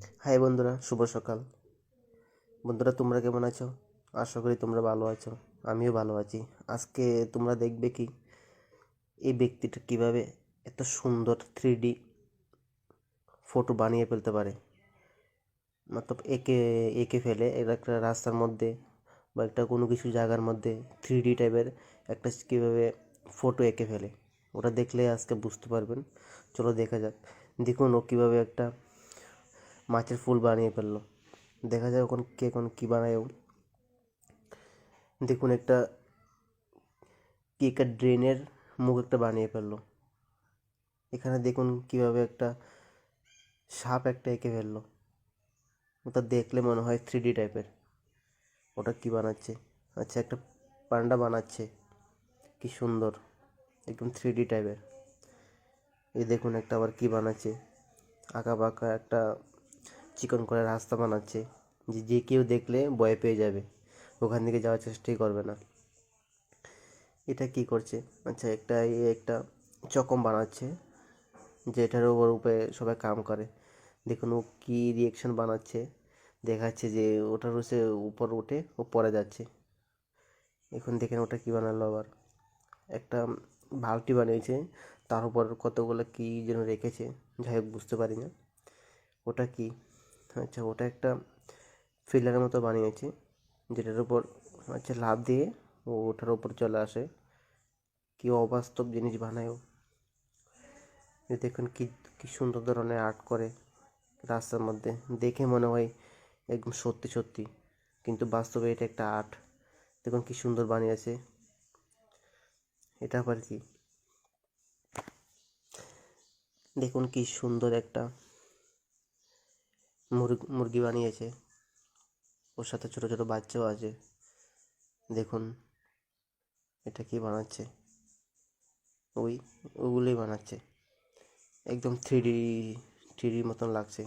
High বন্ধুরা, শুভ সকাল। বন্ধুরা, তোমরা কেমন আছো? আশা করি তোমরা ভালো আছো। আমিও ভালো আছি। আজকে তোমরা দেখবে কি এই ব্যক্তিটা কিভাবে এত সুন্দর 3D ফটো বানিয়ে ফেলতে পারে। মতলব এঁকে এঁকে ফেলে এটা একটা রাস্তার মধ্যে বা একটা কোনো কিছু জায়গার মধ্যে 3D টাইপের একটা কীভাবে ফটো এঁকে ফেলে, ওটা দেখলে আজকে বুঝতে পারবেন। চলো দেখা যাক। দেখুন ও কীভাবে একটা মাছের ফুল বানিয়ে ফেললো। দেখা যায় এখন কে এখন কী বানায় ও। দেখুন একটা কি একটা ড্রেনের মুখ একটা বানিয়ে ফেললো। এখানে দেখুন কিভাবে একটা সাপ একটা এঁকে ফেললো। ওটা দেখলে মনে হয় 3D টাইপের। ওটা কি বানাচ্ছে? আচ্ছা, একটা পান্ডা বানাচ্ছে। কি সুন্দর, একদম 3D টাইপের। এই দেখুন একটা আবার কি বানাচ্ছে, আঁকা বাঁকা একটা চিকন করে রাস্তা বানাচ্ছে, যে যে কেউ দেখলে ভয় পেয়ে যাবে, ওখান থেকে যাওয়ার চেষ্টাই করবে না। এটা কি করছে? আচ্ছা, একটা চকম বানাচ্ছে, যেটার উপরে সবাই কাম করে। দেখুন ও কী রিয়েকশন বানাচ্ছে, দেখাচ্ছে যে ওটার হচ্ছে উপর উঠে ও পড়ে যাচ্ছে। এখন দেখেন ওটা কী বানালো আবার, একটা বালতি বানিয়েছে, তার উপর কতগুলো কী যেন রেখেছে, যাই হোক বুঝতে পারি না ওটা কি। আচ্ছা, ওটা একটা ফিলারের মতো বানিয়েছে, যেটার উপর আচ্ছা লাফ দিয়ে ও ওটার উপর চলে আসে। কি অবাস্তব জিনিস বানায় ও। এই দেখুন কি কি সুন্দর ধরনের আর্ট করে রাস্তার মধ্যে, দেখে মনে হয় একদম সত্যি সত্যি, কিন্তু বাস্তবে এটা একটা আর্ট। দেখুন কি সুন্দর বানিয়েছে। এটা আবার কি, দেখুন কি সুন্দর একটা মুরগি বানিয়েছে, ওর সাথে ছোট ছোট বাচ্চাও আছে। দেখুন এটা কি বানাচ্ছে, ওই ওগুলোই বানাচ্ছে, একদম থ্রি ডি মতন লাগছে।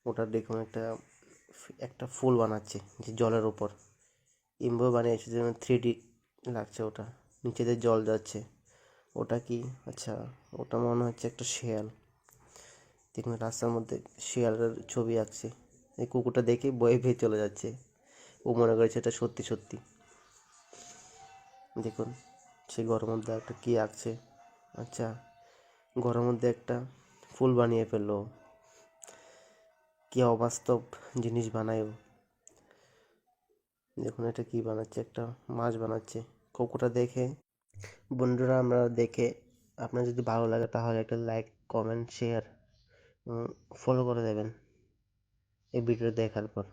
ওটা দেখুন একটা একটা ফুল বানাচ্ছে যে জলের ওপর, এমভাবে বানিয়েছে যেন 3D লাগছে। ওটা নিচে দিয়ে জল যাচ্ছে। ওটা কি? আচ্ছা, ওটা মনে হচ্ছে একটা শেয়াল। দেখুন রাস্তার মধ্যে শেয়ালের ছবি আঁকছে। এই কুকুরটা দেখে ভয়ে পেয়ে চলে যাচ্ছে, ও মনে করেছে এটা সত্যি সত্যি। দেখুন সে ঘরের মধ্যে একটা কী আঁকছে। আচ্ছা, ঘরের মধ্যে একটা ফুল বানিয়ে ফেললো। কি অবাস্তব জিনিস বানায় ও। দেখুন এটা কি বানাচ্ছে, একটা মাছ বানাচ্ছে। কুকুরটা দেখে, বন্ধুরা আমরা দেখে আপনার যদি ভালো লাগে তাহলে একটা লাইক, কমেন্ট, শেয়ার, ফলো করে দেবেন এই ভিডিও দেখার পর।